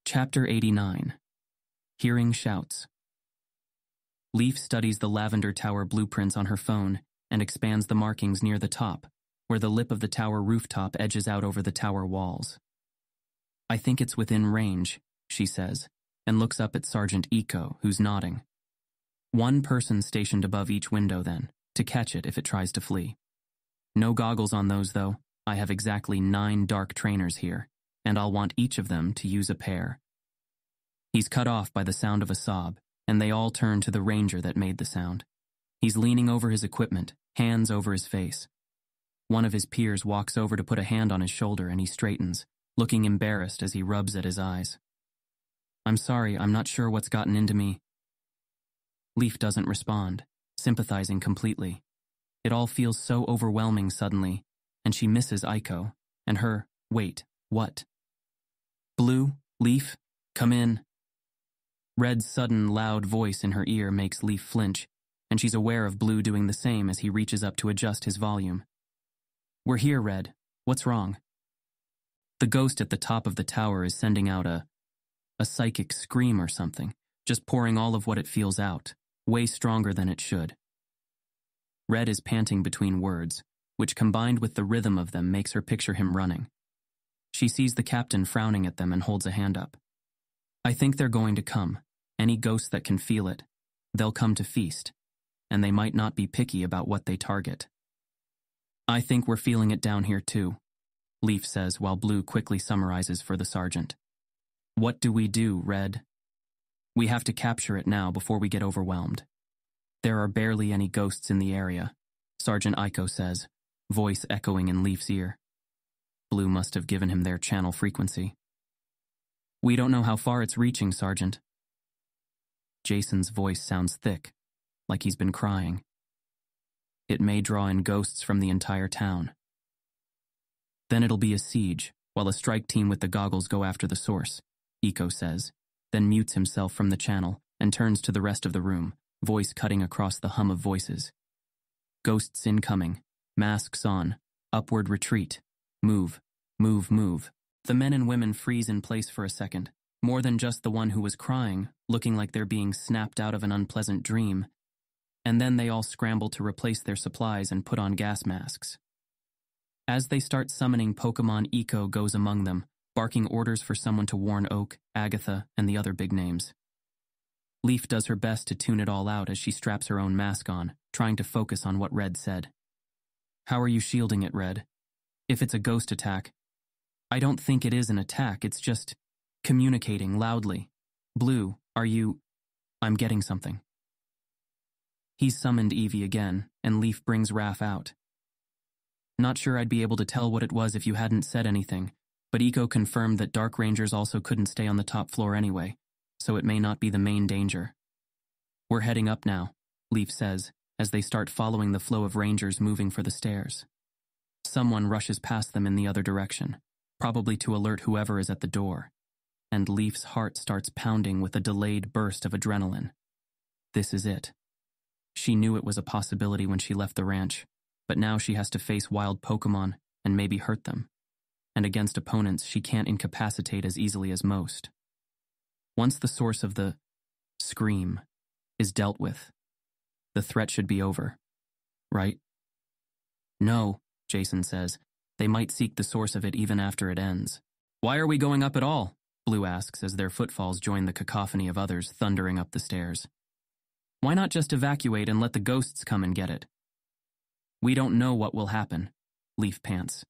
Chapter 89. Hearing Shouts. Leaf studies the Lavender Tower blueprints on her phone and expands the markings near the top, where the lip of the tower rooftop edges out over the tower walls. "I think it's within range," she says, and looks up at Sergeant Eco, who's nodding. "One person stationed above each window, then, to catch it if it tries to flee. No goggles on those, though. I have exactly 9 dark trainers here, and I'll want each of them to use a pair." He's cut off by the sound of a sob, and they all turn to the ranger that made the sound. He's leaning over his equipment, hands over his face. One of his peers walks over to put a hand on his shoulder, and he straightens, looking embarrassed as he rubs at his eyes. "I'm sorry, I'm not sure what's gotten into me." Leaf doesn't respond, sympathizing completely. It all feels so overwhelming suddenly, and she misses Eiko, and her, wait, what? "Blue, Leaf, come in." Red's sudden, loud voice in her ear makes Leaf flinch, and she's aware of Blue doing the same as he reaches up to adjust his volume. "We're here, Red. What's wrong?" The ghost at the top of the tower is sending out a psychic scream or something, just pouring all of what it feels out, way stronger than it should. Red is panting between words, which combined with the rhythm of them makes her picture him running. She sees the captain frowning at them and holds a hand up. "I think they're going to come. Any ghost that can feel it. They'll come to feast. And they might not be picky about what they target." "I think we're feeling it down here too," Leaf says while Blue quickly summarizes for the sergeant. "What do we do, Red?" "We have to capture it now before we get overwhelmed. There are barely any ghosts in the area," Sergeant Eiko says, voice echoing in Leaf's ear. Blue must have given him their channel frequency. "We don't know how far it's reaching, Sergeant." Jason's voice sounds thick, like he's been crying. "It may draw in ghosts from the entire town. Then it'll be a siege, while a strike team with the goggles go after the source," Eco says, then mutes himself from the channel and turns to the rest of the room, voice cutting across the hum of voices. "Ghosts incoming. Masks on. Upward retreat. Move. Move, move." The men and women freeze in place for a second, more than just the one who was crying, looking like they're being snapped out of an unpleasant dream, and then they all scramble to replace their supplies and put on gas masks. As they start summoning Pokemon, Eco goes among them, barking orders for someone to warn Oak, Agatha, and the other big names. Leaf does her best to tune it all out as she straps her own mask on, trying to focus on what Red said. "How are you shielding it, Red? If it's a ghost attack..." "I don't think it is an attack, it's just communicating loudly. Blue, are you..." "I'm getting something." He's summoned Eevee again, and Leaf brings Raph out. "Not sure I'd be able to tell what it was if you hadn't said anything, but Eco confirmed that Dark Rangers also couldn't stay on the top floor anyway, so it may not be the main danger." "We're heading up now," Leaf says, as they start following the flow of Rangers moving for the stairs. Someone rushes past them in the other direction, probably to alert whoever is at the door, and Leaf's heart starts pounding with a delayed burst of adrenaline. This is it. She knew it was a possibility when she left the ranch, but now she has to face wild Pokemon and maybe hurt them, and against opponents she can't incapacitate as easily as most. Once the source of the scream is dealt with, the threat should be over, right? "No," Jason says. "They might seek the source of it even after it ends." "Why are we going up at all?" Blue asks as their footfalls join the cacophony of others thundering up the stairs. "Why not just evacuate and let the ghosts come and get it?" "We don't know what will happen," Leaf pants.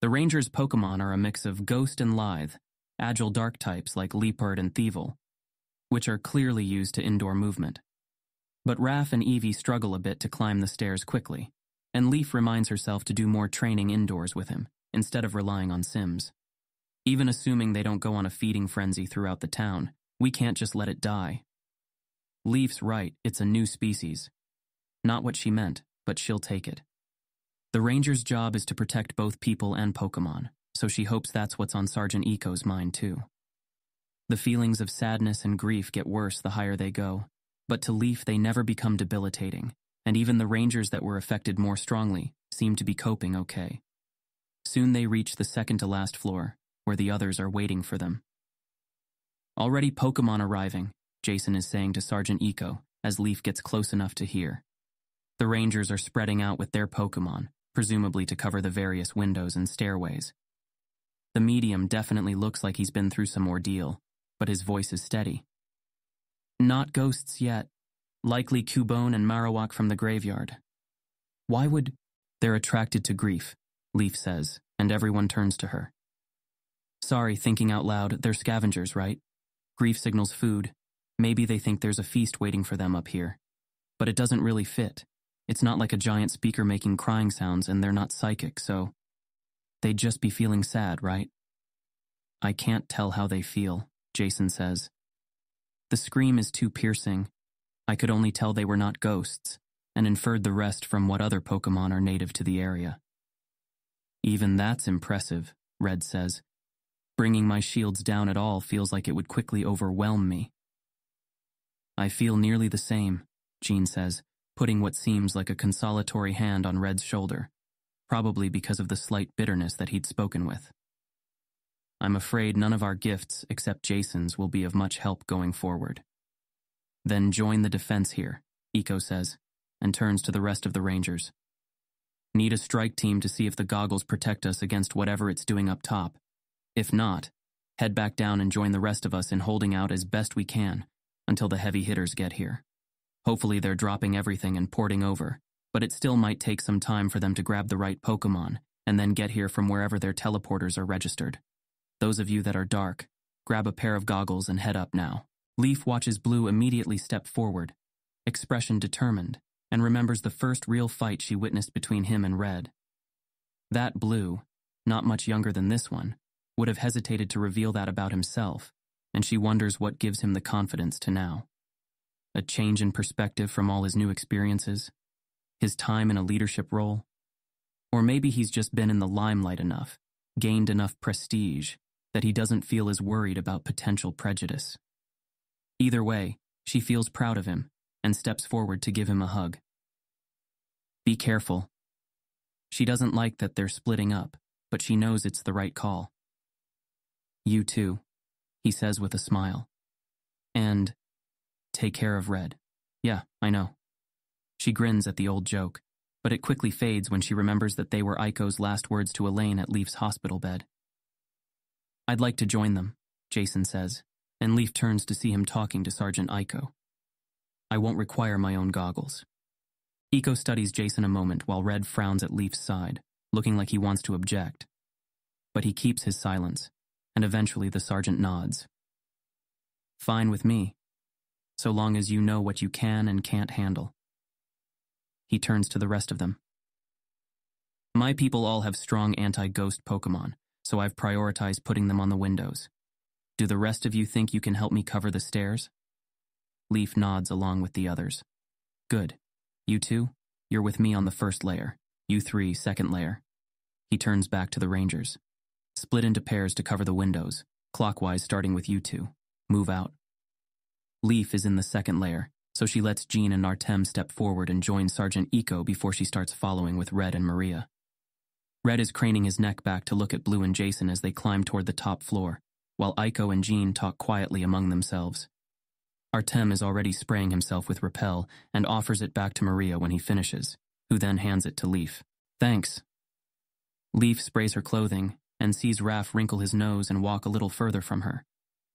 The Rangers' Pokemon are a mix of Ghost and Lithe, agile dark types like Leopard and Thievul, which are clearly used to indoor movement. But Raph and Eevee struggle a bit to climb the stairs quickly, and Leaf reminds herself to do more training indoors with him, instead of relying on Sims. Even assuming they don't go on a feeding frenzy throughout the town, we can't just let it die. Leaf's right, it's a new species. Not what she meant, but she'll take it. The Ranger's job is to protect both people and Pokemon, so she hopes that's what's on Sergeant Eco's mind too. The feelings of sadness and grief get worse the higher they go, but to Leaf they never become debilitating, and even the Rangers that were affected more strongly seem to be coping okay. Soon they reach the second-to-last floor, where the others are waiting for them. Already Pokemon arriving, Jason is saying to Sergeant Eco as Leaf gets close enough to hear. The Rangers are spreading out with their Pokemon, presumably to cover the various windows and stairways. The medium definitely looks like he's been through some ordeal, but his voice is steady. Not ghosts yet. Likely Cubone and Marowak from the graveyard. Why would... They're attracted to grief, Leaf says, and everyone turns to her. Sorry, thinking out loud, they're scavengers, right? Grief signals food. Maybe they think there's a feast waiting for them up here. But it doesn't really fit. It's not like a giant speaker making crying sounds, and they're not psychic, so... They'd just be feeling sad, right? I can't tell how they feel, Jason says. The scream is too piercing. I could only tell they were not ghosts, and inferred the rest from what other Pokemon are native to the area. Even that's impressive, Red says. Bringing my shields down at all feels like it would quickly overwhelm me. I feel nearly the same, Jean says, putting what seems like a consolatory hand on Red's shoulder, probably because of the slight bitterness that he'd spoken with. I'm afraid none of our gifts, except Jason's, will be of much help going forward. Then join the defense here, Eco says, and turns to the rest of the Rangers. Need a strike team to see if the goggles protect us against whatever it's doing up top. If not, head back down and join the rest of us in holding out as best we can until the heavy hitters get here. Hopefully they're dropping everything and porting over, but it still might take some time for them to grab the right Pokemon and then get here from wherever their teleporters are registered. Those of you that are dark, grab a pair of goggles and head up now. Leaf watches Blue immediately step forward, expression determined, and remembers the first real fight she witnessed between him and Red. That Blue, not much younger than this one, would have hesitated to reveal that about himself, and she wonders what gives him the confidence to now. A change in perspective from all his new experiences, his time in a leadership role, or maybe he's just been in the limelight enough, gained enough prestige, that he doesn't feel as worried about potential prejudice. Either way, she feels proud of him and steps forward to give him a hug. Be careful. She doesn't like that they're splitting up, but she knows it's the right call. You too, he says with a smile. And take care of Red. Yeah, I know. She grins at the old joke, but it quickly fades when she remembers that they were Aiko's last words to Elaine at Leaf's hospital bed. I'd like to join them, Jason says, and Leaf turns to see him talking to Sergeant Eiko. I won't require my own goggles. Eiko studies Jason a moment while Red frowns at Leaf's side, looking like he wants to object. But he keeps his silence, and eventually the sergeant nods. Fine with me, so long as you know what you can and can't handle. He turns to the rest of them. My people all have strong anti-ghost Pokemon, so I've prioritized putting them on the windows. Do the rest of you think you can help me cover the stairs? Leaf nods along with the others. Good. You two, you're with me on the first layer. You three, second layer. He turns back to the Rangers. Split into pairs to cover the windows, clockwise starting with you two. Move out. Leaf is in the second layer, so she lets Jean and Artem step forward and join Sergeant Eco before she starts following with Red and Maria. Red is craning his neck back to look at Blue and Jason as they climb toward the top floor, while Eiko and Jean talk quietly among themselves. Artem is already spraying himself with Repel and offers it back to Maria when he finishes, who then hands it to Leaf. Thanks. Leaf sprays her clothing and sees Raph wrinkle his nose and walk a little further from her,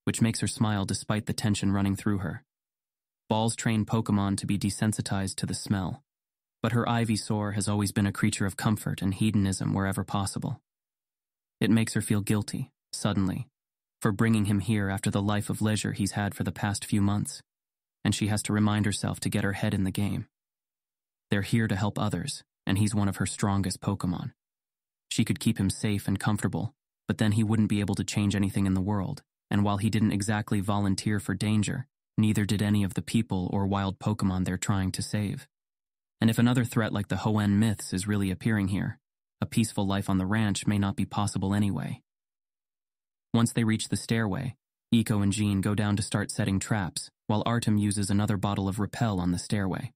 which makes her smile despite the tension running through her. Balls train Pokemon to be desensitized to the smell, but her Ivysaur has always been a creature of comfort and hedonism wherever possible. It makes her feel guilty, suddenly, for bringing him here after the life of leisure he's had for the past few months, and she has to remind herself to get her head in the game. They're here to help others, and he's one of her strongest Pokemon. She could keep him safe and comfortable, but then he wouldn't be able to change anything in the world, and while he didn't exactly volunteer for danger, neither did any of the people or wild Pokemon they're trying to save. And if another threat like the Hoenn myths is really appearing here, a peaceful life on the ranch may not be possible anyway. Once they reach the stairway, Eco and Jean go down to start setting traps, while Artem uses another bottle of Repel on the stairway.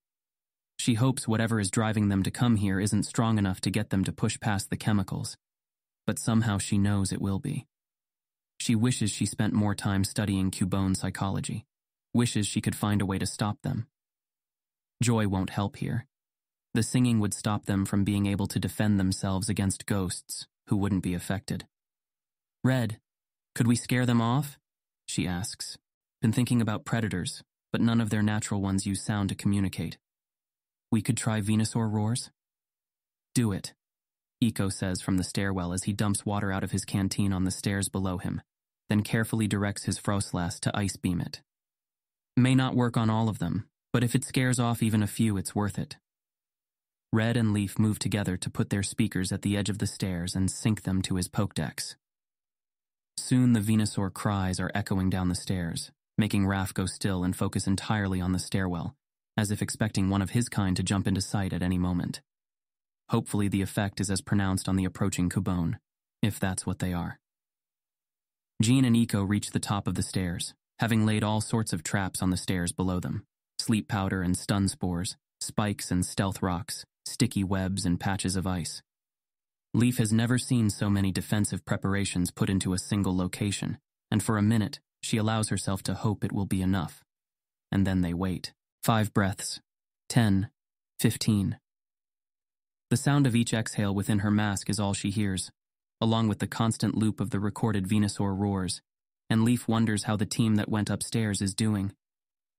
She hopes whatever is driving them to come here isn't strong enough to get them to push past the chemicals, but somehow she knows it will be. She wishes she spent more time studying Cubone psychology, wishes she could find a way to stop them. Joy won't help here. The singing would stop them from being able to defend themselves against ghosts who wouldn't be affected. Red, could we scare them off? She asks. Been thinking about predators, but none of their natural ones use sound to communicate. We could try Venusaur roars? Do it, Eco says from the stairwell as he dumps water out of his canteen on the stairs below him, then carefully directs his Froslass to ice beam it. May not work on all of them, but if it scares off even a few, it's worth it. Red and Leaf move together to put their speakers at the edge of the stairs and sync them to his Pokédex. Soon the Venusaur cries are echoing down the stairs, making Raph go still and focus entirely on the stairwell, as if expecting one of his kind to jump into sight at any moment. Hopefully the effect is as pronounced on the approaching Cubone, if that's what they are. Jean and Eco reach the top of the stairs, having laid all sorts of traps on the stairs below them. Sleep powder and stun spores, spikes and stealth rocks, sticky webs and patches of ice. Leaf has never seen so many defensive preparations put into a single location, and for a minute, she allows herself to hope it will be enough. And then they wait. 5 breaths. 10. 15. The sound of each exhale within her mask is all she hears, along with the constant loop of the recorded Venusaur roars, and Leaf wonders how the team that went upstairs is doing.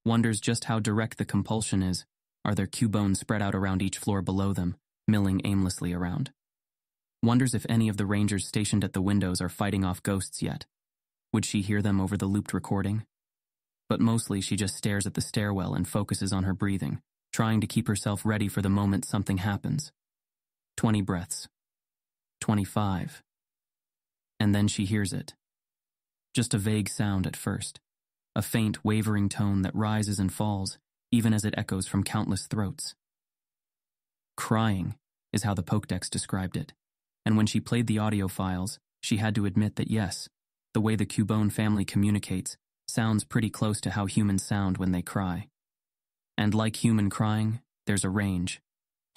Wonders just how direct the compulsion is. Are there Cubones spread out around each floor below them, milling aimlessly around? Wonders if any of the rangers stationed at the windows are fighting off ghosts yet. Would she hear them over the looped recording? But mostly she just stares at the stairwell and focuses on her breathing, trying to keep herself ready for the moment something happens. 20 breaths. 25. And then she hears it. Just a vague sound at first. A faint, wavering tone that rises and falls, even as it echoes from countless throats. Crying is how the Pokédex described it, and when she played the audio files, she had to admit that yes, the way the Cubone family communicates sounds pretty close to how humans sound when they cry. And like human crying, there's a range.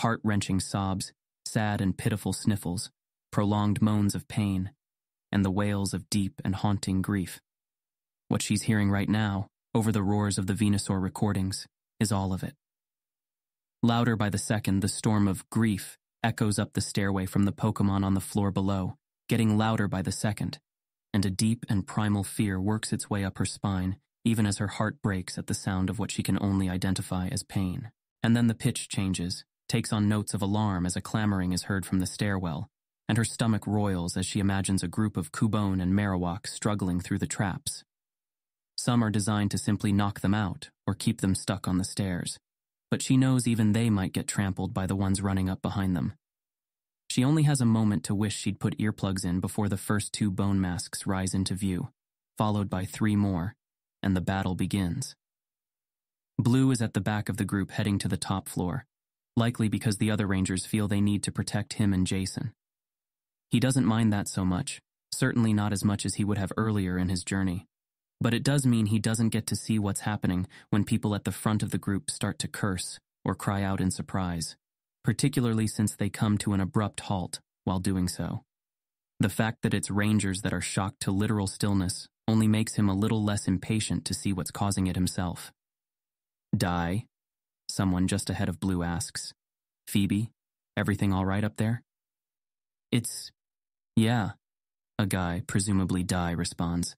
Heart-wrenching sobs, sad and pitiful sniffles, prolonged moans of pain, and the wails of deep and haunting grief. What she's hearing right now, over the roars of the Venusaur recordings, is all of it. Louder by the second, the storm of grief echoes up the stairway from the Pokémon on the floor below, getting louder by the second, and a deep and primal fear works its way up her spine, even as her heart breaks at the sound of what she can only identify as pain. And then the pitch changes, takes on notes of alarm as a clamoring is heard from the stairwell, and her stomach roils as she imagines a group of Cubone and Marowak struggling through the traps. Some are designed to simply knock them out or keep them stuck on the stairs, but she knows even they might get trampled by the ones running up behind them. She only has a moment to wish she'd put earplugs in before the first 2 bone masks rise into view, followed by 3 more, and the battle begins. Blue is at the back of the group heading to the top floor, likely because the other rangers feel they need to protect him and Jason. He doesn't mind that so much, certainly not as much as he would have earlier in his journey. But it does mean he doesn't get to see what's happening when people at the front of the group start to curse or cry out in surprise, particularly since they come to an abrupt halt while doing so. The fact that it's rangers that are shocked to literal stillness only makes him a little less impatient to see what's causing it himself. Die? Someone just ahead of Blue asks. Phoebe, everything all right up there? Yeah, a guy, presumably Die, responds.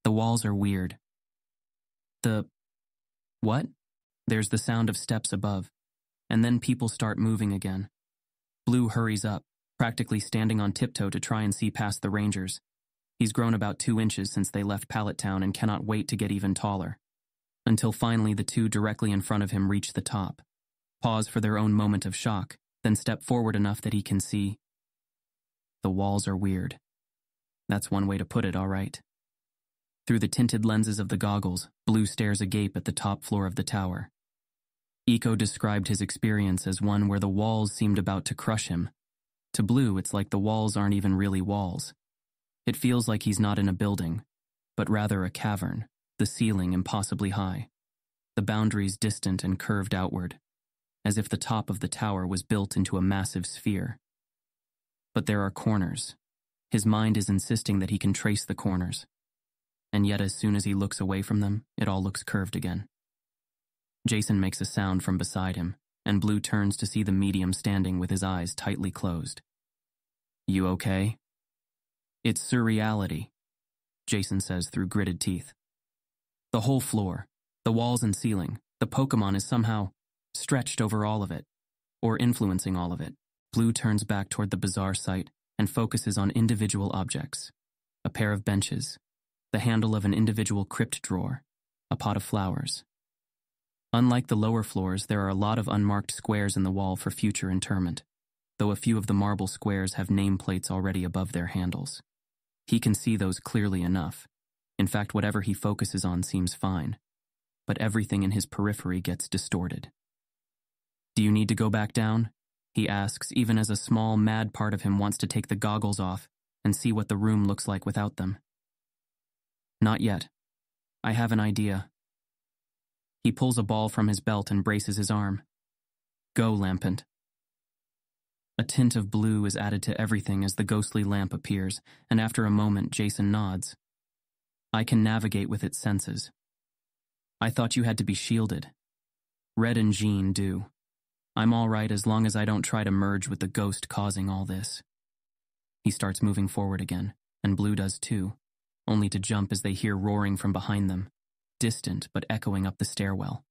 The walls are weird. What? There's the sound of steps above, and then people start moving again. Blue hurries up, practically standing on tiptoe to try and see past the rangers. He's grown about 2 inches since they left Pallet Town and cannot wait to get even taller. Until finally the 2 directly in front of him reach the top, pause for their own moment of shock, then step forward enough that he can see. The walls are weird. That's one way to put it, all right. Through the tinted lenses of the goggles, Blue stares agape at the top floor of the tower. Eco described his experience as one where the walls seemed about to crush him. To Blue, it's like the walls aren't even really walls. It feels like he's not in a building, but rather a cavern, the ceiling impossibly high, the boundaries distant and curved outward, as if the top of the tower was built into a massive sphere. But there are corners. His mind is insisting that he can trace the corners, and yet as soon as he looks away from them, it all looks curved again. Jason makes a sound from beside him, and Blue turns to see the medium standing with his eyes tightly closed. "You okay?" "It's surreality," Jason says through gritted teeth. "The whole floor, the walls and ceiling, the Pokemon is somehow stretched over all of it, or influencing all of it." Blue turns back toward the bizarre sight and focuses on individual objects. A pair of benches, the handle of an individual crypt drawer, a pot of flowers. Unlike the lower floors, there are a lot of unmarked squares in the wall for future interment, though a few of the marble squares have nameplates already above their handles. He can see those clearly enough. In fact, whatever he focuses on seems fine, but everything in his periphery gets distorted. "Do you need to go back down?" he asks, even as a small, mad part of him wants to take the goggles off and see what the room looks like without them. "Not yet. I have an idea." He pulls a ball from his belt and braces his arm. "Go, Lampent." A tint of blue is added to everything as the ghostly lamp appears, and after a moment, Jason nods. "I can navigate with its senses." "I thought you had to be shielded." "Red and Jean do. I'm all right as long as I don't try to merge with the ghost causing all this." He starts moving forward again, and Blue does too, only to jump as they hear roaring from behind them, distant but echoing up the stairwell.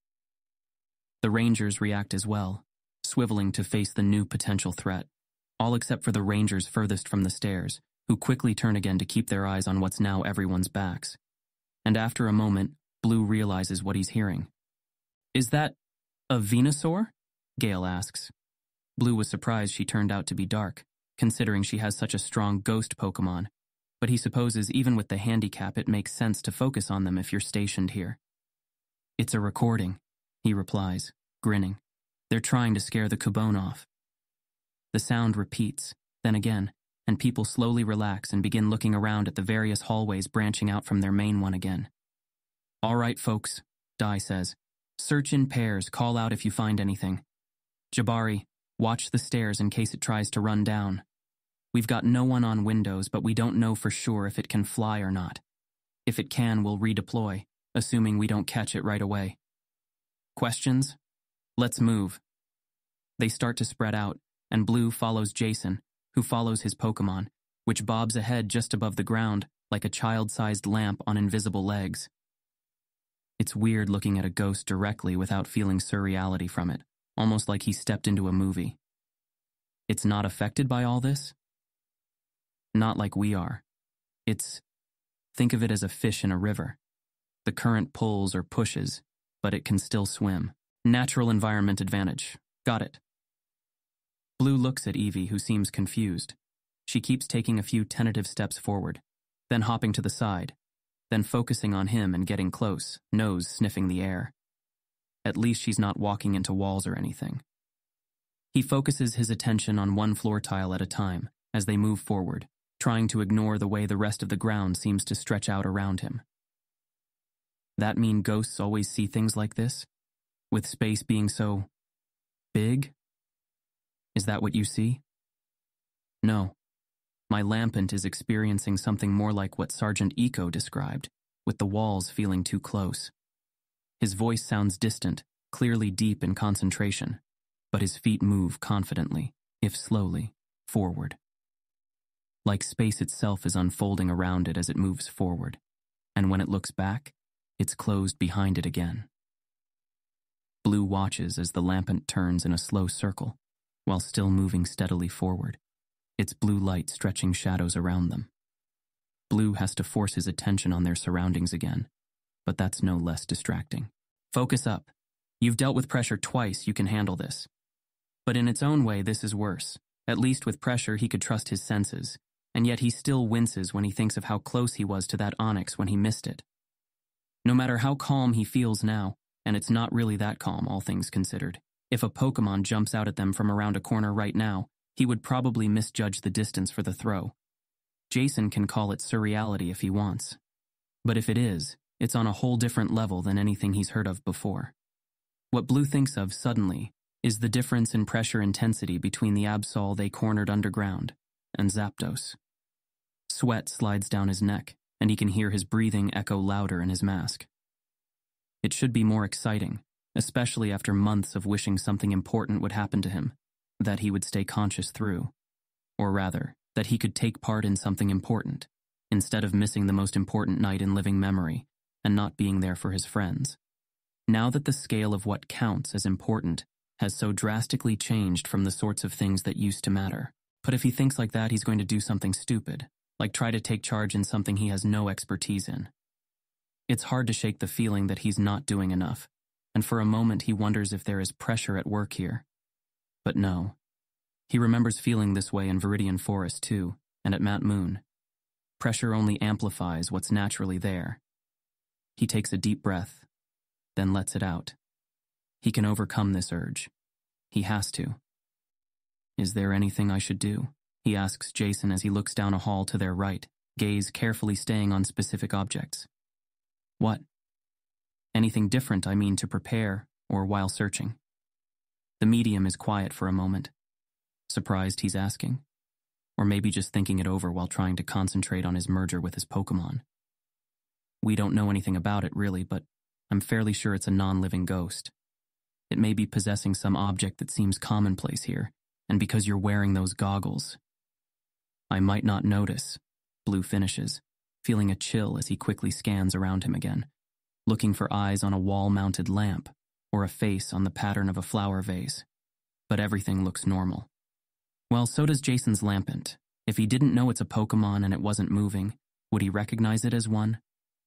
The Rangers react as well, swiveling to face the new potential threat, all except for the Rangers furthest from the stairs, who quickly turn again to keep their eyes on what's now everyone's backs. And after a moment, Blue realizes what he's hearing. "Is that a Venusaur?" Gale asks. Blue was surprised she turned out to be dark, considering she has such a strong ghost Pokemon, but he supposes even with the handicap it makes sense to focus on them if you're stationed here. "It's a recording," he replies, grinning. "They're trying to scare the Cubone off." The sound repeats, then again, and people slowly relax and begin looking around at the various hallways branching out from their main one again. "All right, folks," Dai says. "Search in pairs, call out if you find anything. Jabari, watch the stairs in case it tries to run down. We've got no one on Windows, but we don't know for sure if it can fly or not. If it can, we'll redeploy, assuming we don't catch it right away. Questions? Let's move." They start to spread out, and Blue follows Jason, who follows his Pokemon, which bobs ahead just above the ground like a child-sized lamp on invisible legs. It's weird looking at a ghost directly without feeling surreality from it, almost like he stepped into a movie. It's not affected by all this? Not like we are. Think of it as a fish in a river. The current pulls or pushes, but it can still swim. Natural environment advantage. Got it. Blue looks at Eevee, who seems confused. She keeps taking a few tentative steps forward, then hopping to the side, then focusing on him and getting close, nose sniffing the air. At least she's not walking into walls or anything. He focuses his attention on one floor tile at a time as they move forward, trying to ignore the way the rest of the ground seems to stretch out around him. That mean ghosts always see things like this? With space being so big? Is that what you see? No. My Lampent is experiencing something more like what Sergeant Eco described, with the walls feeling too close. His voice sounds distant, clearly deep in concentration, but his feet move confidently, if slowly, forward. Like space itself is unfolding around it as it moves forward, and when it looks back, it's closed behind it again. Blue watches as the Lampent turns in a slow circle, while still moving steadily forward, its blue light stretching shadows around them. Blue has to force his attention on their surroundings again, but that's no less distracting. Focus up. You've dealt with pressure twice, you can handle this. But in its own way, this is worse. At least with pressure, he could trust his senses, and yet he still winces when he thinks of how close he was to that Onix when he missed it. No matter how calm he feels now, and it's not really that calm, all things considered, if a Pokemon jumps out at them from around a corner right now, he would probably misjudge the distance for the throw. Jason can call it surreality if he wants. But if it is, it's on a whole different level than anything he's heard of before. What Blue thinks of suddenly is the difference in pressure intensity between the Absol they cornered underground and Zapdos. Sweat slides down his neck, and he can hear his breathing echo louder in his mask. It should be more exciting, especially after months of wishing something important would happen to him, that he would stay conscious through. Or rather, that he could take part in something important, instead of missing the most important night in living memory and not being there for his friends. Now that the scale of what counts as important has so drastically changed from the sorts of things that used to matter. But if he thinks like that, he's going to do something stupid, like try to take charge in something he has no expertise in. It's hard to shake the feeling that he's not doing enough, and for a moment he wonders if there is pressure at work here. But no. He remembers feeling this way in Viridian Forest too, and at Mount Moon. Pressure only amplifies what's naturally there. He takes a deep breath, then lets it out. He can overcome this urge. He has to. Is there anything I should do? He asks Jason as he looks down a hall to their right, gaze carefully staying on specific objects. What? Anything different, I mean, to prepare or while searching? The medium is quiet for a moment. Surprised he's asking. Or maybe just thinking it over while trying to concentrate on his merger with his Pokemon. We don't know anything about it really, but I'm fairly sure it's a non-living ghost. It may be possessing some object that seems commonplace here, and because you're wearing those goggles. I might not notice, Blue finishes, feeling a chill as he quickly scans around him again, looking for eyes on a wall-mounted lamp or a face on the pattern of a flower vase. But everything looks normal. Well, so does Jason's Lampent. If he didn't know it's a Pokemon and it wasn't moving, would he recognize it as one?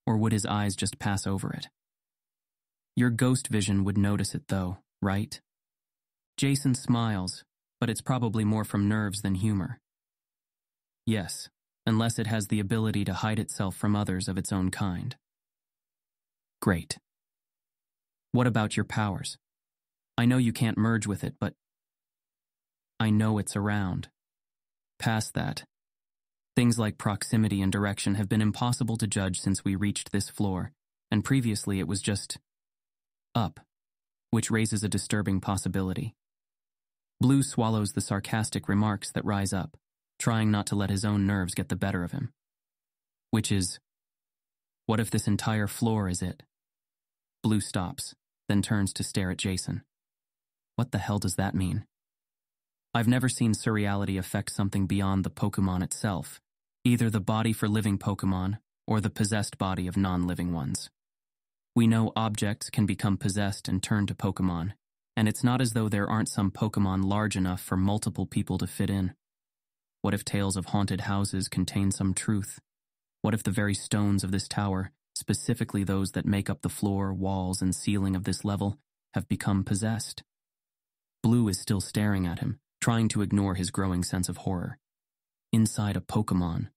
Or would his eyes just pass over it? Your ghost vision would notice it though, right? Jason smiles, but it's probably more from nerves than humor. Yes, unless it has the ability to hide itself from others of its own kind. Great. What about your powers? I know you can't merge with it, but I know it's around. Past that, things like proximity and direction have been impossible to judge since we reached this floor, and previously it was just up, which raises a disturbing possibility. Blue swallows the sarcastic remarks that rise up, trying not to let his own nerves get the better of him. Which is, what if this entire floor is it? Blue stops, then turns to stare at Jason. What the hell does that mean? I've never seen surreality affect something beyond the Pokemon itself, either the body for living Pokemon or the possessed body of non-living ones. We know objects can become possessed and turn to Pokemon, and it's not as though there aren't some Pokemon large enough for multiple people to fit in. What if tales of haunted houses contain some truth? What if the very stones of this tower, specifically those that make up the floor, walls, and ceiling of this level, have become possessed? Blue is still staring at him, trying to ignore his growing sense of horror. Inside a Pokemon.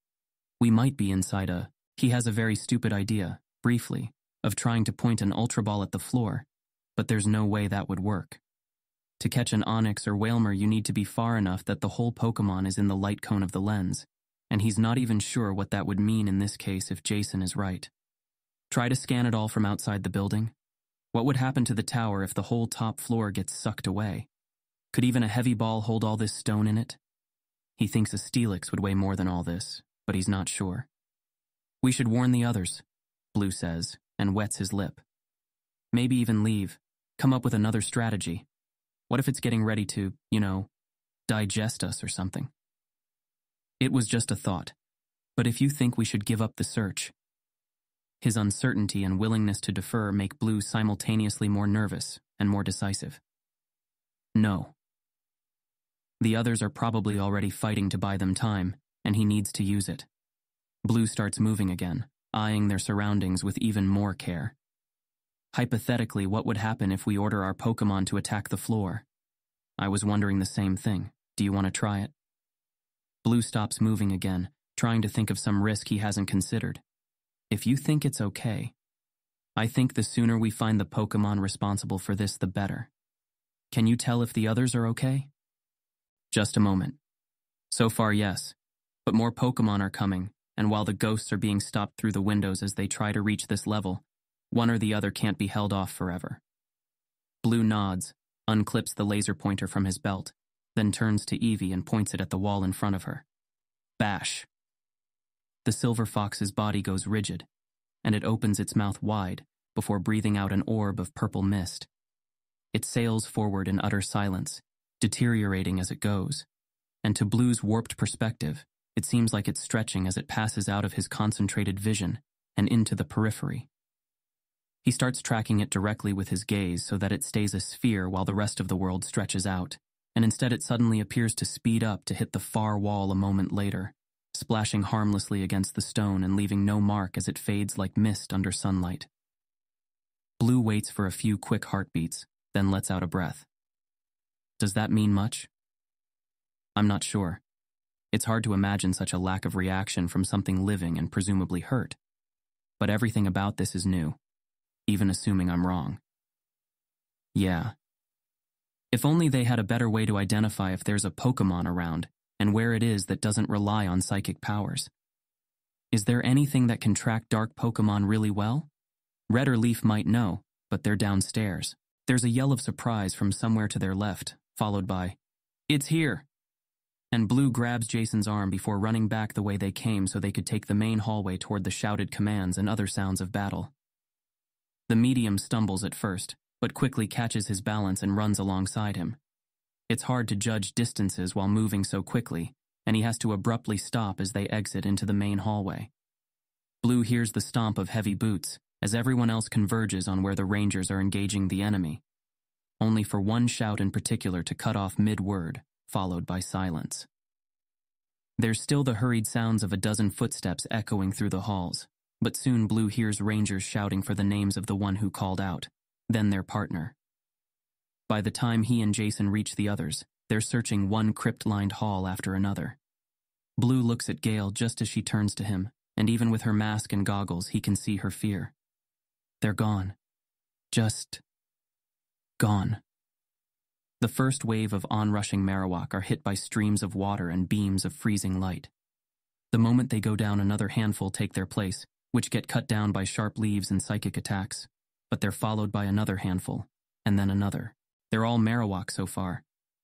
We might be inside a... He has a very stupid idea, briefly, of trying to point an Ultra Ball at the floor, but there's no way that would work. To catch an Onix or Wailmer, you need to be far enough that the whole Pokemon is in the light cone of the lens, and he's not even sure what that would mean in this case if Jason is right. Try to scan it all from outside the building. What would happen to the tower if the whole top floor gets sucked away? Could even a heavy ball hold all this stone in it? He thinks a Steelix would weigh more than all this, but he's not sure. We should warn the others, Blue says, and wets his lip. Maybe even leave, come up with another strategy. What if it's getting ready to, digest us or something? It was just a thought, but if you think we should give up the search. His uncertainty and willingness to defer make Blue simultaneously more nervous and more decisive. No. The others are probably already fighting to buy them time, and he needs to use it. Blue starts moving again, eyeing their surroundings with even more care. Hypothetically, what would happen if we order our Pokemon to attack the floor? I was wondering the same thing. Do you want to try it? Blue stops moving again, trying to think of some risk he hasn't considered. If you think it's okay, I think the sooner we find the Pokemon responsible for this, the better. Can you tell if the others are okay? Just a moment. So far, yes, but more Pokemon are coming, and while the ghosts are being stopped through the windows as they try to reach this level, one or the other can't be held off forever. Blue nods, unclips the laser pointer from his belt, then turns to Eevee and points it at the wall in front of her. Bash. The silver fox's body goes rigid, and it opens its mouth wide before breathing out an orb of purple mist. It sails forward in utter silence, deteriorating as it goes, and to Blue's warped perspective, it seems like it's stretching as it passes out of his concentrated vision and into the periphery. He starts tracking it directly with his gaze so that it stays a sphere while the rest of the world stretches out, and instead it suddenly appears to speed up to hit the far wall a moment later, splashing harmlessly against the stone and leaving no mark as it fades like mist under sunlight. Blue waits for a few quick heartbeats, then lets out a breath. Does that mean much? I'm not sure. It's hard to imagine such a lack of reaction from something living and presumably hurt. But everything about this is new, even assuming I'm wrong. Yeah. If only they had a better way to identify if there's a Pokémon around and where it is that doesn't rely on psychic powers. Is there anything that can track dark Pokémon really well? Red or Leaf might know, but they're downstairs. There's a yell of surprise from somewhere to their left, followed by, "It's here!" And Blue grabs Jason's arm before running back the way they came so they could take the main hallway toward the shouted commands and other sounds of battle. The medium stumbles at first, but quickly catches his balance and runs alongside him. It's hard to judge distances while moving so quickly, and he has to abruptly stop as they exit into the main hallway. Blue hears the stomp of heavy boots as everyone else converges on where the Rangers are engaging the enemy, only for one shout in particular to cut off mid-word, followed by silence. There's still the hurried sounds of a dozen footsteps echoing through the halls, but soon Blue hears Rangers shouting for the names of the one who called out, then their partner. By the time he and Jason reach the others, they're searching one crypt-lined hall after another. Blue looks at Gale just as she turns to him, and even with her mask and goggles, he can see her fear. They're gone. Just gone. The first wave of onrushing Marowak are hit by streams of water and beams of freezing light. The moment they go down, another handful take their place, which get cut down by sharp leaves and psychic attacks, but they're followed by another handful, and then another. They're all Marowak so far,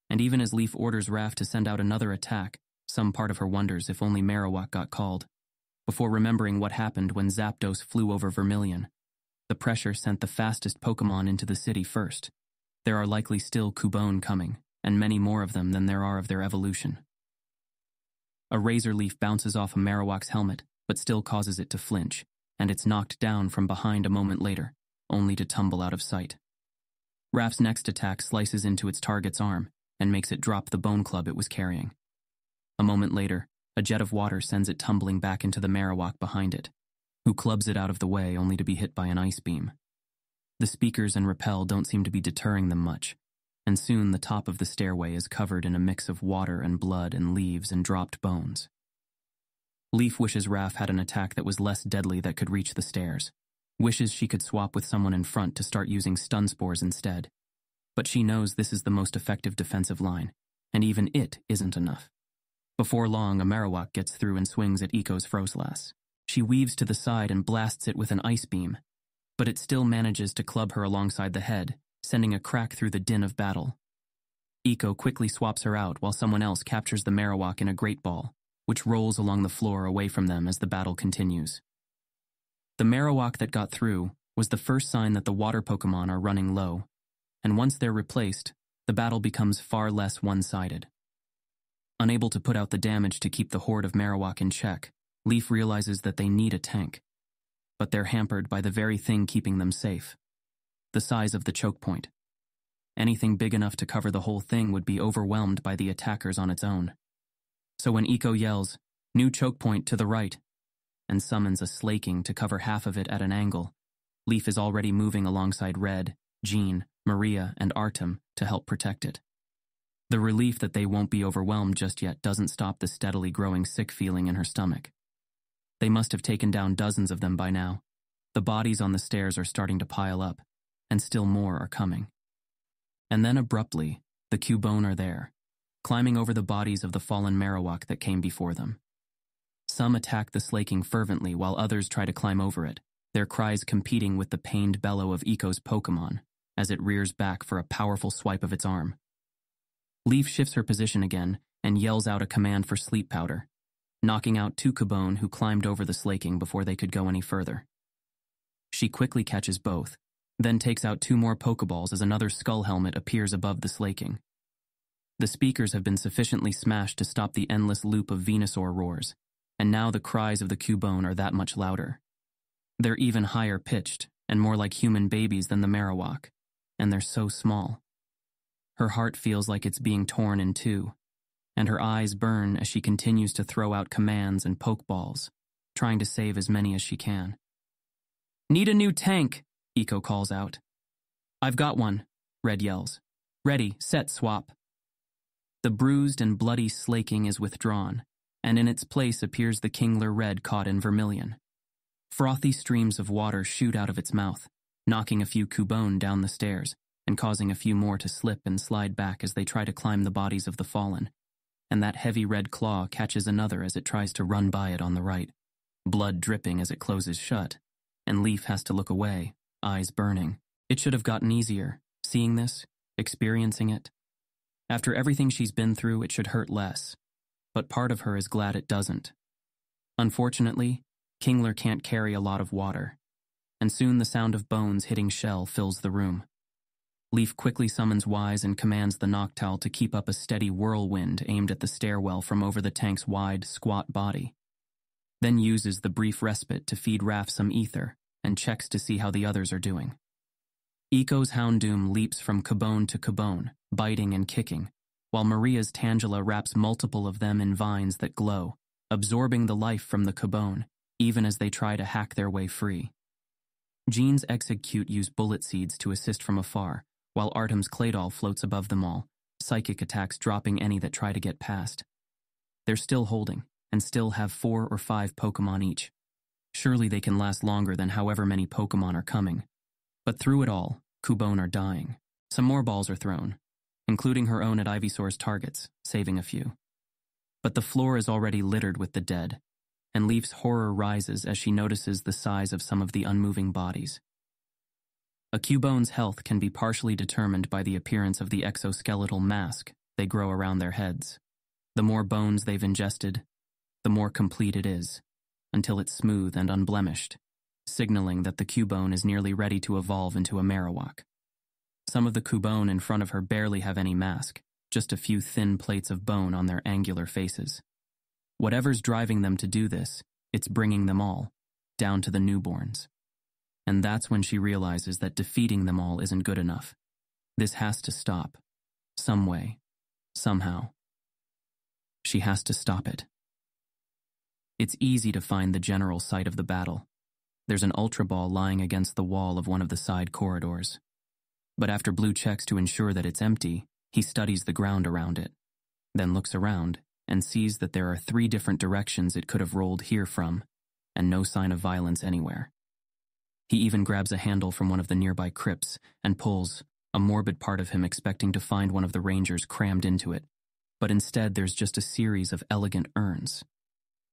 and even as Leaf orders Raph to send out another attack, some part of her wonders if only Marowak got called, before remembering what happened when Zapdos flew over Vermilion. The pressure sent the fastest Pokémon into the city first. There are likely still Cubone coming, and many more of them than there are of their evolution. A Razor Leaf bounces off a Marowak's helmet, but still causes it to flinch, and it's knocked down from behind a moment later, only to tumble out of sight. Raph's next attack slices into its target's arm and makes it drop the bone club it was carrying. A moment later, a jet of water sends it tumbling back into the Marowak behind it, who clubs it out of the way only to be hit by an ice beam. The speakers and repel don't seem to be deterring them much, and soon the top of the stairway is covered in a mix of water and blood and leaves and dropped bones. Leaf wishes Raph had an attack that was less deadly that could reach the stairs, wishes she could swap with someone in front to start using stun spores instead. But she knows this is the most effective defensive line, and even it isn't enough. Before long, a Marowak gets through and swings at Eco's Froslass. She weaves to the side and blasts it with an ice beam, but it still manages to club her alongside the head, sending a crack through the din of battle. Eco quickly swaps her out while someone else captures the Marowak in a great ball, which rolls along the floor away from them as the battle continues. The Marowak that got through was the first sign that the water Pokémon are running low, and once they're replaced, the battle becomes far less one-sided. Unable to put out the damage to keep the horde of Marowak in check, Leaf realizes that they need a tank, but they're hampered by the very thing keeping them safe: the size of the choke point. Anything big enough to cover the whole thing would be overwhelmed by the attackers on its own. So when Eco yells, "New choke point to the right," and summons a Slaking to cover half of it at an angle, Leaf is already moving alongside Red, Jean, Maria, and Artem to help protect it. The relief that they won't be overwhelmed just yet doesn't stop the steadily growing sick feeling in her stomach. They must have taken down dozens of them by now. The bodies on the stairs are starting to pile up, and still more are coming. And then abruptly, the Cubone are there, climbing over the bodies of the fallen Marowak that came before them. Some attack the Slaking fervently while others try to climb over it, their cries competing with the pained bellow of Eco's Pokémon as it rears back for a powerful swipe of its arm. Leaf shifts her position again and yells out a command for sleep powder. knocking out two Cubone who climbed over the slaking before they could go any further. She quickly catches both, then takes out two more Pokeballs as another skull helmet appears above the slaking. The speakers have been sufficiently smashed to stop the endless loop of Venusaur roars, and now the cries of the Cubone are that much louder. They're even higher pitched and more like human babies than the Marowak, and they're so small. Her heart feels like it's being torn in two, and her eyes burn as she continues to throw out commands and Pokeballs, trying to save as many as she can. "Need a new tank," Eco calls out. "I've got one," Red yells. "Ready, set, swap." The bruised and bloody slaking is withdrawn, and in its place appears the Kingler Red caught in vermilion. Frothy streams of water shoot out of its mouth, knocking a few Cubone down the stairs and causing a few more to slip and slide back as they try to climb the bodies of the fallen, and that heavy red claw catches another as it tries to run by it on the right, blood dripping as it closes shut, and Leaf has to look away, eyes burning. It should have gotten easier, seeing this, experiencing it. After everything she's been through, it should hurt less, but part of her is glad it doesn't. Unfortunately, Kingler can't carry a lot of water, and soon the sound of bones hitting shell fills the room. Leaf quickly summons Wise and commands the Noctowl to keep up a steady whirlwind aimed at the stairwell from over the tank's wide, squat body, then uses the brief respite to feed Raph some ether and checks to see how the others are doing. Eco's Houndoom leaps from Cubone to Cubone, biting and kicking, while Maria's Tangela wraps multiple of them in vines that glow, absorbing the life from the Cubone, even as they try to hack their way free. Jean's Exeggcute use bullet seeds to assist from afar, while Artem's Claydol floats above them all, psychic attacks dropping any that try to get past. They're still holding, and still have 4 or 5 Pokemon each. Surely they can last longer than however many Pokemon are coming. But through it all, Cubone are dying. Some more balls are thrown, including her own at Ivysaur's targets, saving a few. But the floor is already littered with the dead, and Leaf's horror rises as she notices the size of some of the unmoving bodies. A Cubone's health can be partially determined by the appearance of the exoskeletal mask they grow around their heads. The more bones they've ingested, the more complete it is, until it's smooth and unblemished, signaling that the Cubone is nearly ready to evolve into a Marowak. Some of the Cubone in front of her barely have any mask, just a few thin plates of bone on their angular faces. Whatever's driving them to do this, it's bringing them all, down to the newborns. And that's when she realizes that defeating them all isn't good enough. This has to stop. Some way. Somehow. She has to stop it. It's easy to find the general site of the battle. There's an Ultra Ball lying against the wall of one of the side corridors. But after Blue checks to ensure that it's empty, he studies the ground around it, then looks around and sees that there are 3 different directions it could have rolled here from, and no sign of violence anywhere. He even grabs a handle from one of the nearby crypts and pulls, a morbid part of him expecting to find one of the rangers crammed into it, but instead there's just a series of elegant urns.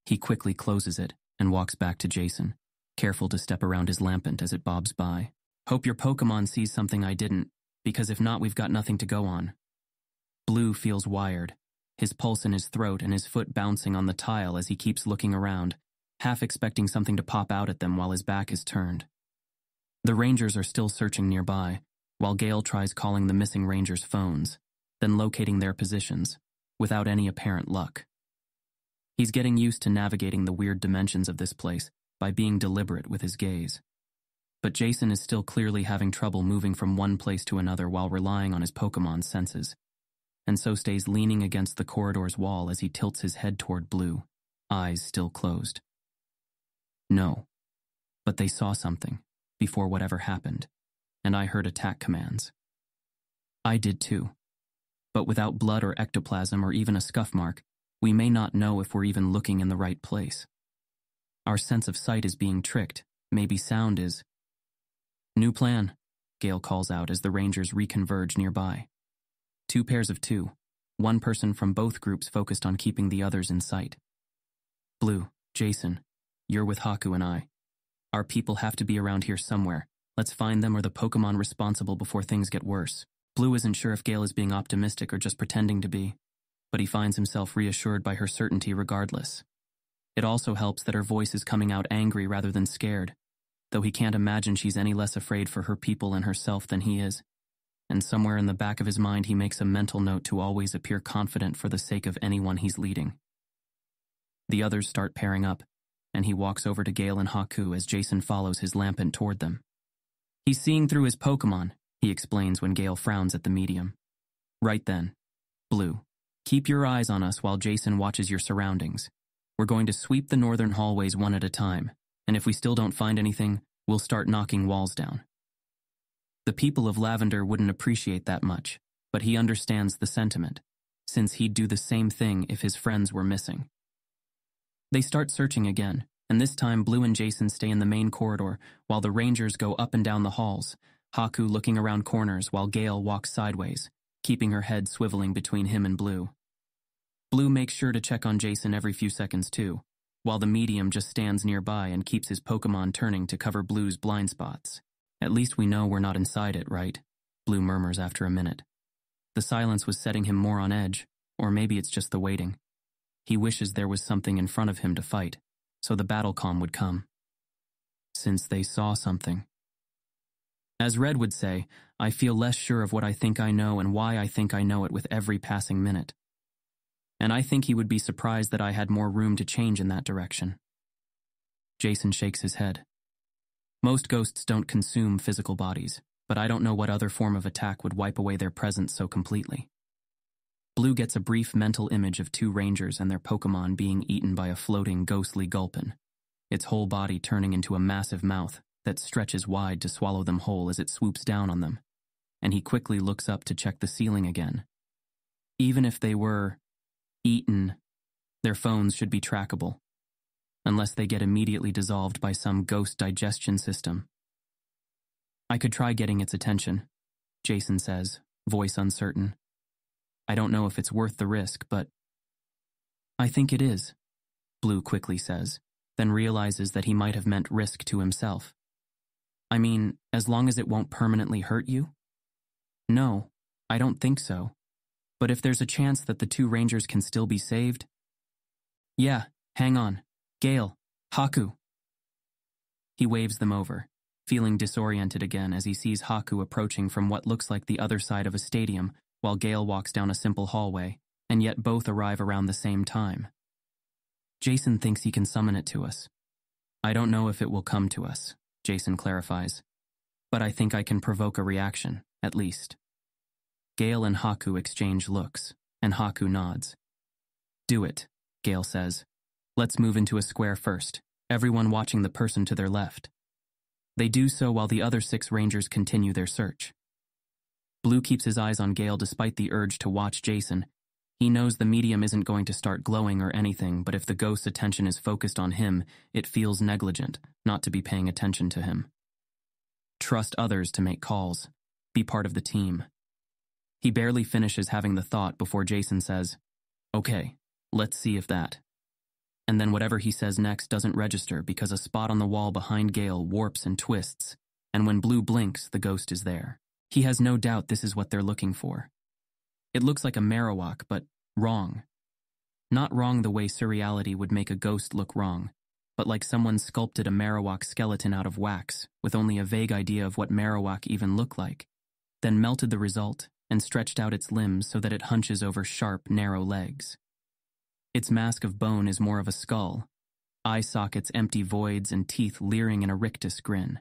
He quickly closes it and walks back to Jason, careful to step around his Lampent as it bobs by. "Hope your Pokemon sees something I didn't, because if not, we've got nothing to go on." Blue feels wired, his pulse in his throat and his foot bouncing on the tile as he keeps looking around, half expecting something to pop out at them while his back is turned. The Rangers are still searching nearby, while Gale tries calling the missing Rangers' phones, then locating their positions, without any apparent luck. He's getting used to navigating the weird dimensions of this place by being deliberate with his gaze. But Jason is still clearly having trouble moving from one place to another while relying on his Pokemon's senses, and so stays leaning against the corridor's wall as he tilts his head toward Blue, eyes still closed. No, but they saw something before whatever happened, and I heard attack commands. I did too, but without blood or ectoplasm or even a scuff mark, we may not know if we're even looking in the right place. Our sense of sight is being tricked, maybe sound is. "New plan," Gale calls out as the Rangers reconverge nearby. 2 pairs of 2, one person from both groups focused on keeping the others in sight. "Blue, Jason, you're with Haku and I. Our people have to be around here somewhere. Let's find them or the Pokemon responsible before things get worse." Blue isn't sure if Gale is being optimistic or just pretending to be, but he finds himself reassured by her certainty regardless. It also helps that her voice is coming out angry rather than scared, though he can't imagine she's any less afraid for her people and herself than he is. And somewhere in the back of his mind he makes a mental note to always appear confident for the sake of anyone he's leading. The others start pairing up, and he walks over to Gale and Haku as Jason follows his lampant toward them. He's seeing through his Pokemon, he explains when Gale frowns at the medium. Right then. Blue, keep your eyes on us while Jason watches your surroundings. We're going to sweep the northern hallways one at a time, and if we still don't find anything, we'll start knocking walls down. The people of Lavender wouldn't appreciate that much, but he understands the sentiment, since he'd do the same thing if his friends were missing. They start searching again, and this time Blue and Jason stay in the main corridor while the Rangers go up and down the halls, Haku looking around corners while Gale walks sideways, keeping her head swiveling between him and Blue. Blue makes sure to check on Jason every few seconds too, while the medium just stands nearby and keeps his Pokemon turning to cover Blue's blind spots. At least we know we're not inside it, right? Blue murmurs after a minute. The silence was setting him more on edge, or maybe it's just the waiting. He wishes there was something in front of him to fight, so the battle calm would come. Since they saw something. As Red would say, I feel less sure of what I think I know and why I think I know it with every passing minute. And I think he would be surprised that I had more room to change in that direction. Jason shakes his head. Most ghosts don't consume physical bodies, but I don't know what other form of attack would wipe away their presence so completely. Blue gets a brief mental image of two Rangers and their Pokemon being eaten by a floating, ghostly Gulpin, its whole body turning into a massive mouth that stretches wide to swallow them whole as it swoops down on them, and he quickly looks up to check the ceiling again. Even if they were eaten, their phones should be trackable, unless they get immediately dissolved by some ghost digestion system. I could try getting its attention, Jason says, voice uncertain. I don't know if it's worth the risk, but I think it is, Blue quickly says, then realizes that he might have meant risk to himself. I mean, as long as it won't permanently hurt you? No, I don't think so. But if there's a chance that the two Rangers can still be saved? Yeah, hang on. Gale, Haku. He waves them over, feeling disoriented again as he sees Haku approaching from what looks like the other side of a stadium while Gale walks down a simple hallway, and yet both arrive around the same time. Jason thinks he can summon it to us. I don't know if it will come to us, Jason clarifies, but I think I can provoke a reaction, at least. Gale and Haku exchange looks, and Haku nods. Do it, Gale says. Let's move into a square first, everyone watching the person to their left. They do so while the other 6 Rangers continue their search. Blue keeps his eyes on Gale despite the urge to watch Jason. He knows the medium isn't going to start glowing or anything, but if the ghost's attention is focused on him, it feels negligent not to be paying attention to him. Trust others to make calls. Be part of the team. He barely finishes having the thought before Jason says, Okay, let's see if that. And then whatever he says next doesn't register because a spot on the wall behind Gale warps and twists, and when Blue blinks, the ghost is there. He has no doubt this is what they're looking for. It looks like a Marowak, but wrong. Not wrong the way surreality would make a ghost look wrong, but like someone sculpted a Marowak skeleton out of wax with only a vague idea of what Marowak even looked like, then melted the result and stretched out its limbs so that it hunches over sharp, narrow legs. Its mask of bone is more of a skull, eye sockets empty voids and teeth leering in a rictus grin.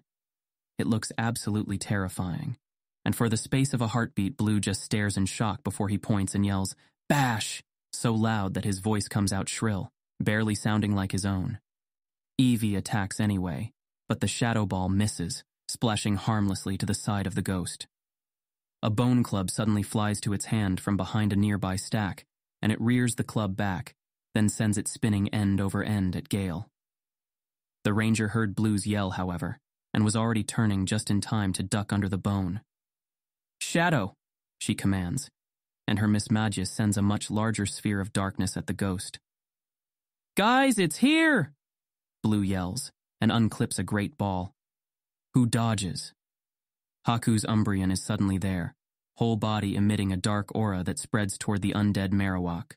It looks absolutely terrifying, and for the space of a heartbeat, Blue just stares in shock before he points and yells, "Bash!" so loud that his voice comes out shrill, barely sounding like his own. Eevee attacks anyway, but the shadow ball misses, splashing harmlessly to the side of the ghost. A bone club suddenly flies to its hand from behind a nearby stack, and it rears the club back, then sends it spinning end over end at Gale. The Ranger heard Blue's yell, however, and was already turning just in time to duck under the bone. "Shadow!" she commands, and her Mismagius sends a much larger sphere of darkness at the ghost. "Guys, it's here!" Blue yells, and unclips a great ball. Who dodges? Haku's Umbreon is suddenly there, whole body emitting a dark aura that spreads toward the undead Marowak,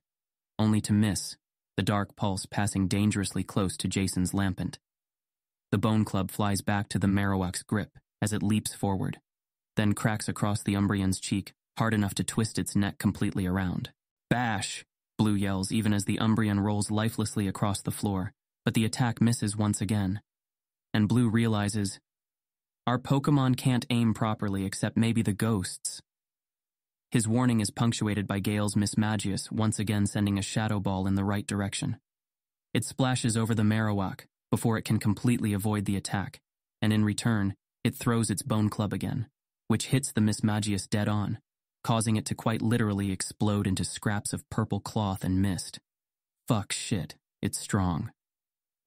only to miss, the dark pulse passing dangerously close to Jason's lampant. The bone club flies back to the Marowak's grip as it leaps forward, then cracks across the Umbrian's cheek, hard enough to twist its neck completely around. Bash! Blue yells even as the Umbrian rolls lifelessly across the floor, but the attack misses once again. And Blue realizes, our Pokémon can't aim properly except maybe the ghosts. His warning is punctuated by Gale's Mismagius once again sending a shadow ball in the right direction. It splashes over the Marowak before it can completely avoid the attack, and in return, it throws its bone club again, which hits the Mismagius dead on, causing it to quite literally explode into scraps of purple cloth and mist. Fuck shit, it's strong.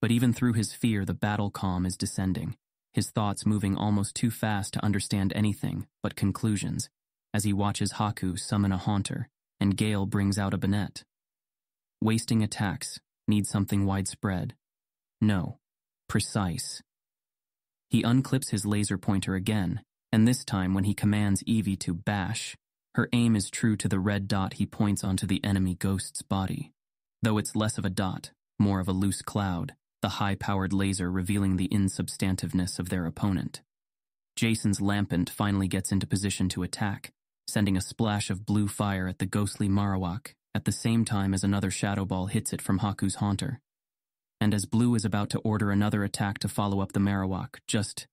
But even through his fear, the battle calm is descending, his thoughts moving almost too fast to understand anything but conclusions, as he watches Haku summon a Haunter, and Gale brings out a Banette. Wasting attacks needs something widespread. No, precise. He unclips his laser pointer again, and this time when he commands Eevee to bash, her aim is true to the red dot he points onto the enemy ghost's body. Though it's less of a dot, more of a loose cloud, the high-powered laser revealing the insubstantiveness of their opponent. Jason's Lampant finally gets into position to attack, sending a splash of blue fire at the ghostly Marowak at the same time as another shadow ball hits it from Haku's Haunter. And as Blue is about to order another attack to follow up, the Marowak just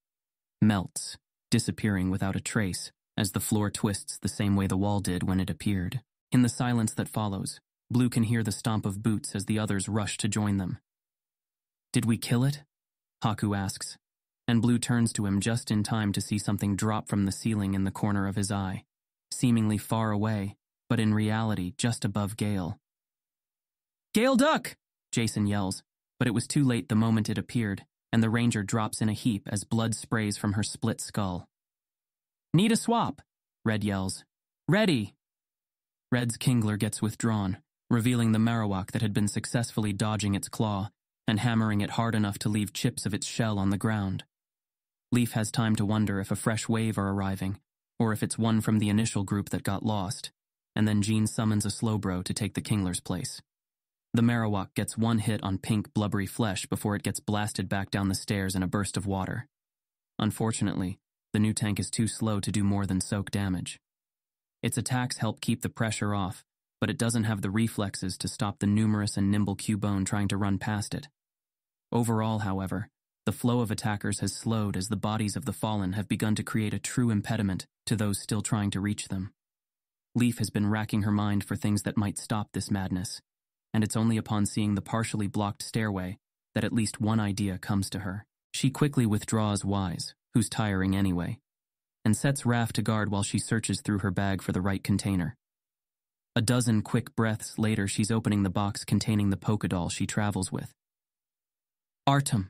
melts, disappearing without a trace, as the floor twists the same way the wall did when it appeared. In the silence that follows, Blue can hear the stomp of boots as the others rush to join them. Did we kill it? Haku asks, and Blue turns to him just in time to see something drop from the ceiling in the corner of his eye, seemingly far away, but in reality just above Gale. Gale, duck! Jason yells, but it was too late the moment it appeared, and the ranger drops in a heap as blood sprays from her split skull. Need a swap, Red yells. Ready! Red's Kingler gets withdrawn, revealing the Marowak that had been successfully dodging its claw and hammering it hard enough to leave chips of its shell on the ground. Leaf has time to wonder if a fresh wave are arriving, or if it's one from the initial group that got lost, and then Jean summons a Slowbro to take the Kingler's place. The Marowak gets one hit on pink, blubbery flesh before it gets blasted back down the stairs in a burst of water. Unfortunately, the new tank is too slow to do more than soak damage. Its attacks help keep the pressure off, but it doesn't have the reflexes to stop the numerous and nimble Cubone trying to run past it. Overall, however, the flow of attackers has slowed as the bodies of the fallen have begun to create a true impediment to those still trying to reach them. Leaf has been racking her mind for things that might stop this madness, and it's only upon seeing the partially blocked stairway that at least one idea comes to her. She quickly withdraws Wise, who's tiring anyway, and sets Raph to guard while she searches through her bag for the right container. A dozen quick breaths later, she's opening the box containing the Pokédoll she travels with. Artem,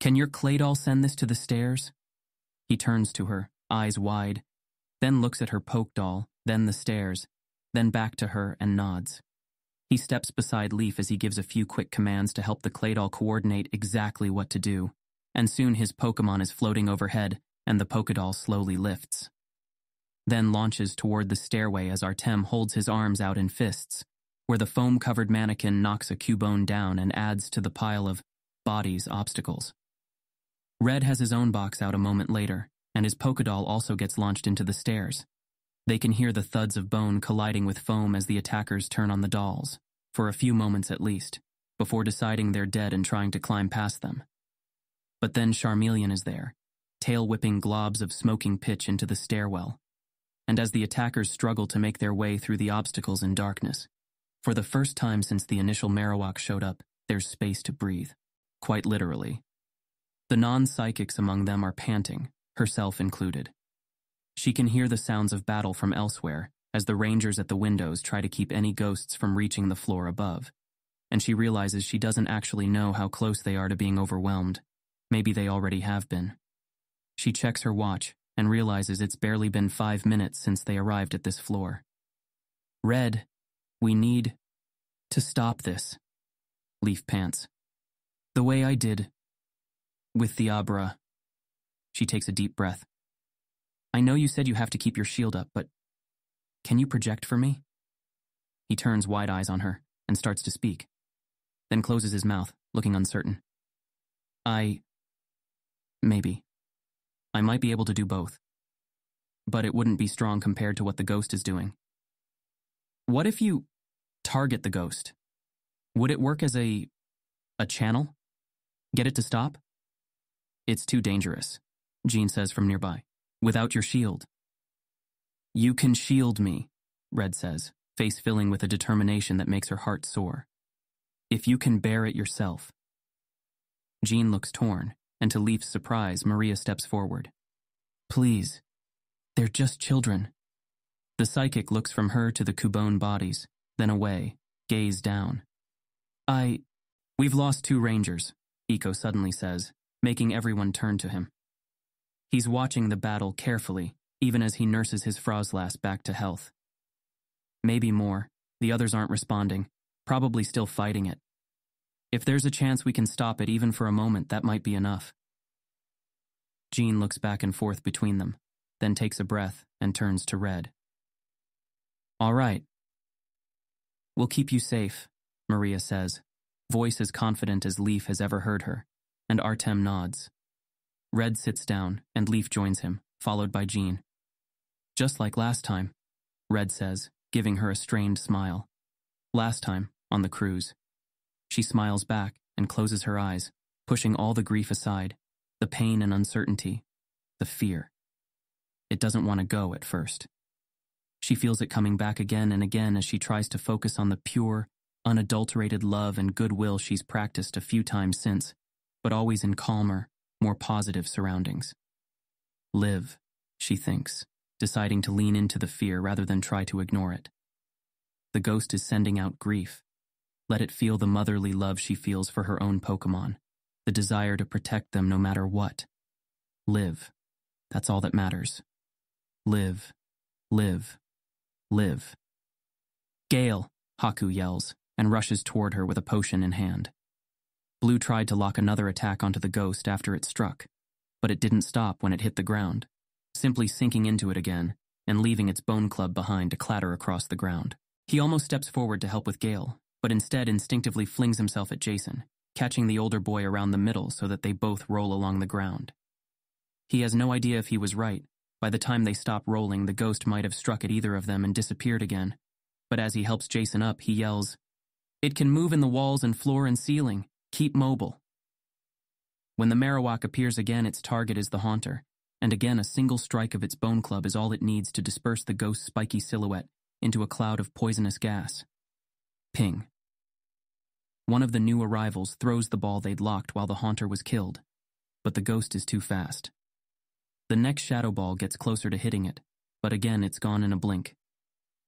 can your Claydol send this to the stairs? He turns to her, eyes wide, then looks at her Pokédoll, then the stairs, then back to her and nods. He steps beside Leaf as he gives a few quick commands to help the Claydol coordinate exactly what to do, and soon his Pokémon is floating overhead and the Pokédoll slowly lifts. Then launches toward the stairway as Artem holds his arms out in fists, where the foam-covered mannequin knocks a Cubone down and adds to the pile of bodies obstacles. Red has his own box out a moment later, and his Pokédoll also gets launched into the stairs. They can hear the thuds of bone colliding with foam as the attackers turn on the dolls, for a few moments at least, before deciding they're dead and trying to climb past them. But then Charmeleon is there, tail-whipping globs of smoking pitch into the stairwell. And as the attackers struggle to make their way through the obstacles in darkness, for the first time since the initial Marowak showed up, there's space to breathe. Quite literally. The non-psychics among them are panting, herself included. She can hear the sounds of battle from elsewhere as the rangers at the windows try to keep any ghosts from reaching the floor above. And she realizes she doesn't actually know how close they are to being overwhelmed. Maybe they already have been. She checks her watch and realizes it's barely been 5 minutes since they arrived at this floor. Red, we need to stop this, Leaf pants. The way I did with the Abra. She takes a deep breath. I know you said you have to keep your shield up, but can you project for me? He turns wide eyes on her and starts to speak. then closes his mouth, looking uncertain. Maybe. I might be able to do both. But it wouldn't be strong compared to what the ghost is doing. What if you target the ghost? Would it work as a channel? Get it to stop? It's too dangerous, Jean says from nearby. Without your shield. You can shield me, Red says, face filling with a determination that makes her heart soar. If you can bear it yourself. Jean looks torn, and to Leaf's surprise, Maria steps forward. Please. They're just children. The psychic looks from her to the Kubone bodies, then away, gaze down. We've lost 2 rangers, Eiko suddenly says, making everyone turn to him. He's watching the battle carefully, even as he nurses his Froslas back to health. Maybe more. The others aren't responding, probably still fighting it. If there's a chance we can stop it even for a moment, that might be enough. Jean looks back and forth between them, then takes a breath and turns to Red. All right. We'll keep you safe, Maria says, voice as confident as Leaf has ever heard her, and Artem nods. Red sits down, and Leaf joins him, followed by Jean. Just like last time, Red says, giving her a strained smile. Last time, on the cruise. She smiles back and closes her eyes, pushing all the grief aside, the pain and uncertainty, the fear. It doesn't want to go at first. She feels it coming back again and again as she tries to focus on the pure, unadulterated love and goodwill she's practiced a few times since, but always in calmer, more positive surroundings. Live, she thinks, deciding to lean into the fear rather than try to ignore it. The ghost is sending out grief. Let it feel the motherly love she feels for her own Pokemon, the desire to protect them no matter what. Live. That's all that matters. Live. Live. Live. Gale, Haku yells, and rushes toward her with a potion in hand. Blue tried to lock another attack onto the ghost after it struck, but it didn't stop when it hit the ground, simply sinking into it again and leaving its bone club behind to clatter across the ground. He almost steps forward to help with Gale, but instead instinctively flings himself at Jason, catching the older boy around the middle so that they both roll along the ground. He has no idea if he was right. By the time they stop rolling, the ghost might have struck at either of them and disappeared again. But as he helps Jason up, he yells, "It can move in the walls and floor and ceiling. Keep mobile." When the Marowak appears again, its target is the Haunter, and again a single strike of its bone club is all it needs to disperse the ghost's spiky silhouette into a cloud of poisonous gas. Ping. One of the new arrivals throws the ball they'd locked while the Haunter was killed, but the ghost is too fast. The next shadow ball gets closer to hitting it, but again it's gone in a blink.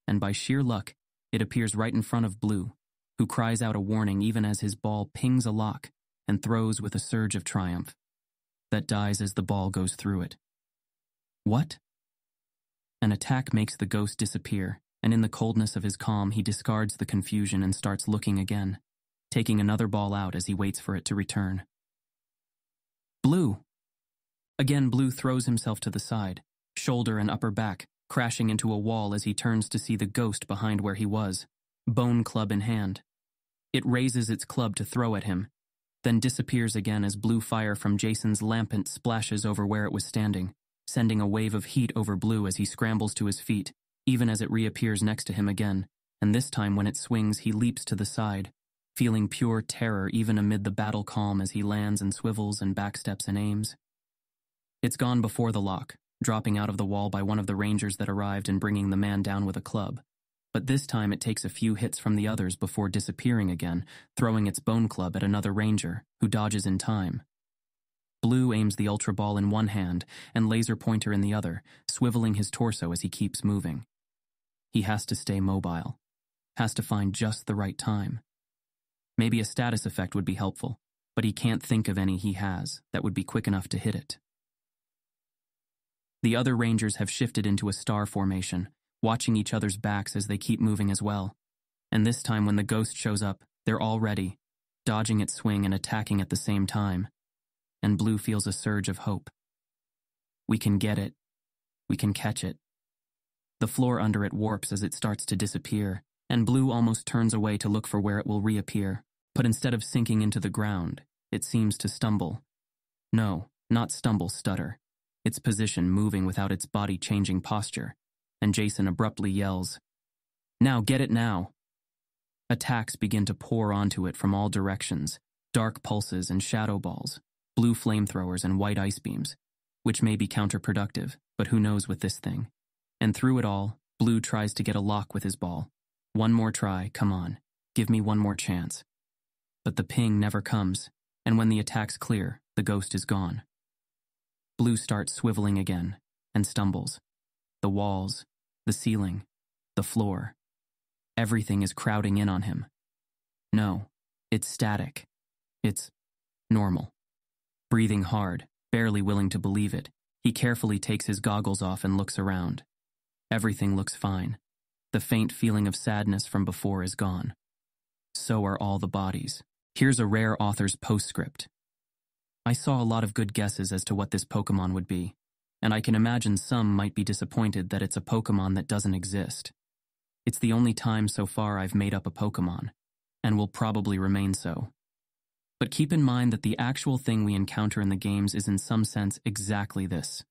And by sheer luck, it appears right in front of Blue, who cries out a warning even as his ball pings a lock and throws with a surge of triumph that dies as the ball goes through it. What? An attack makes the ghost disappear, and in the coldness of his calm he discards the confusion and starts looking again, taking another ball out as he waits for it to return. Blue! Again, Blue throws himself to the side, shoulder and upper back, crashing into a wall as he turns to see the ghost behind where he was, bone club in hand. It raises its club to throw at him, then disappears again as blue fire from Jason's lampant splashes over where it was standing, sending a wave of heat over Blue as he scrambles to his feet, even as it reappears next to him again, and this time when it swings he leaps to the side, feeling pure terror even amid the battle calm as he lands and swivels and backsteps and aims. It's gone before the lock, dropping out of the wall by one of the rangers that arrived and bringing the man down with a club. But this time it takes a few hits from the others before disappearing again, throwing its bone club at another ranger, who dodges in time. Blue aims the Ultra Ball in one hand and laser pointer in the other, swiveling his torso as he keeps moving. He has to stay mobile, has to find just the right time. Maybe a status effect would be helpful, but he can't think of any he has that would be quick enough to hit it. The other rangers have shifted into a star formation, watching each other's backs as they keep moving as well. And this time when the ghost shows up, they're all ready, dodging its swing and attacking at the same time. And Blue feels a surge of hope. We can get it. We can catch it. The floor under it warps as it starts to disappear, and Blue almost turns away to look for where it will reappear, But instead of sinking into the ground, it seems to stumble. No, not stumble, stutter. Its position moving without its body changing posture, and Jason abruptly yells, "Now, get it now!" Attacks begin to pour onto it from all directions, dark pulses and shadow balls, blue flamethrowers and white ice beams, which may be counterproductive, but who knows with this thing. And through it all, Blue tries to get a lock with his ball. One more try, come on, give me one more chance. But the ping never comes, and when the attack's clear, the ghost is gone. Blue starts swiveling again, and stumbles. The walls, the ceiling, the floor. Everything is crowding in on him. No, it's static. It's normal. Breathing hard, barely willing to believe it, he carefully takes his goggles off and looks around. Everything looks fine. The faint feeling of sadness from before is gone. So are all the bodies. Here's a rare author's postscript. I saw a lot of good guesses as to what this Pokemon would be, and I can imagine some might be disappointed that it's a Pokemon that doesn't exist. It's the only time so far I've made up a Pokemon, and will probably remain so. But keep in mind that the actual thing we encounter in the games is in some sense exactly this.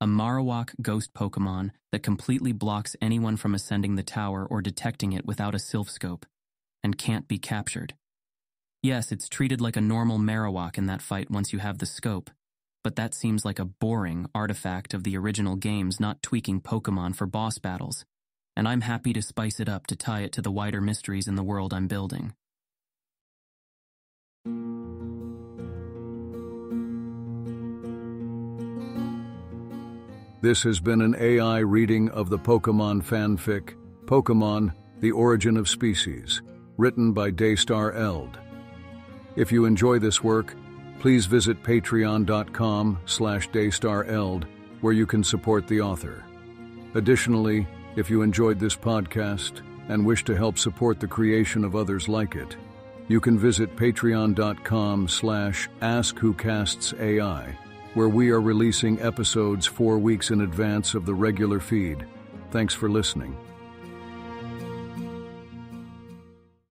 A Marowak ghost Pokemon that completely blocks anyone from ascending the tower or detecting it without a Silph Scope, and can't be captured. Yes, it's treated like a normal Marowak in that fight once you have the scope, but that seems like a boring artifact of the original games not tweaking Pokemon for boss battles, and I'm happy to spice it up to tie it to the wider mysteries in the world I'm building. This has been an AI reading of the Pokemon fanfic, Pokemon, The Origin of Species, written by Daystar Eld. If you enjoy this work, please visit patreon.com/daystareld, where you can support the author. Additionally, if you enjoyed this podcast and wish to help support the creation of others like it, you can visit patreon.com/askwhocastsai, where we are releasing episodes 4 weeks in advance of the regular feed. Thanks for listening.